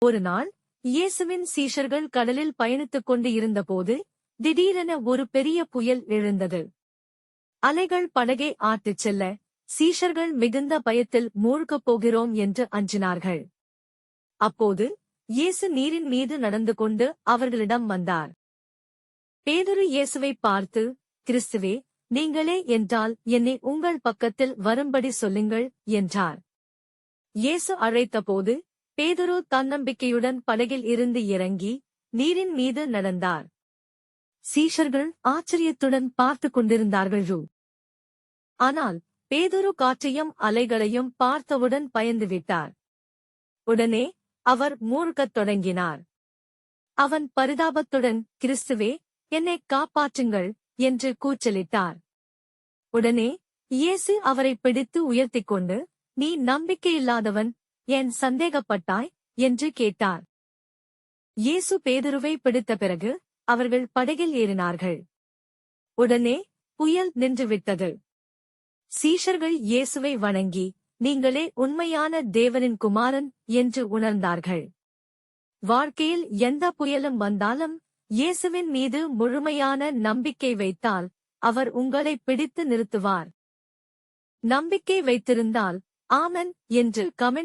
ஒரு நாள் இயேசுவின் சீஷர்கள் கடலில் பயணித்துக் கொண்டு இருந்தபோது திடீரென ஒரு பெரிய புயல் எழுந்தது. அலைகள் படகை ஆட்டிச் செல்ல சீஷர்கள் மிகுந்த பயத்தில் மூழ்கப் போகிறோம் என்று அஞ்சினார்கள். அப்போது இயேசு நீரின் மீது நடந்து கொண்டு அவர்களிடம் வந்தார். பேதுரு இயேசுவை பார்த்து, கிறிஸ்துவே, நீங்களே என்றால் என்னை உங்கள் பக்கத்தில் வரும்படி சொல்லுங்கள் என்றார். இயேசு அழைத்தபோது பேதுரு தன்னம்பிக்கையுடன் படகில் இருந்து இறங்கி நீரின் மீது நடந்தார். சீஷர்கள் ஆச்சரியத்துடன் பார்த்துக் கொண்டிருந்தார்கள். ஆனால் பேதுரு காற்றையும் அலைகளையும் பார்த்தவுடன் பயந்துவிட்டார். உடனே அவர் மூழ்கத் தொடங்கினார். அவன் பரிதாபத்துடன், கிறிஸ்துவே, என்னை காப்பாற்றுங்கள் என்று கூச்சலிட்டார். உடனே இயேசு அவரை பிடித்து உயர்த்திக் கொண்டு, நீ நம்பிக்கையில்லாதவன், ஏன் சந்தேகப்பட்டாய் என்று கேட்டார். இயேசு பேதுருவை பிடித்த பிறகு அவர்கள் படகில் ஏறினார்கள். உடனே புயல் நின்றுவிட்டது. சீஷர்கள் இயேசுவை வணங்கி, நீங்களே உண்மையான தேவனின் குமாரன் என்று உணர்ந்தார்கள். வாழ்க்கையில் எந்த புயலும் வந்தாலும் இயேசுவின் மீது முழுமையான நம்பிக்கை வைத்தால் அவர் உங்களை பிடித்து நிறுத்துவார். நம்பிக்கை வைத்திருந்தால் ஆமென் என்று கமெண்ட்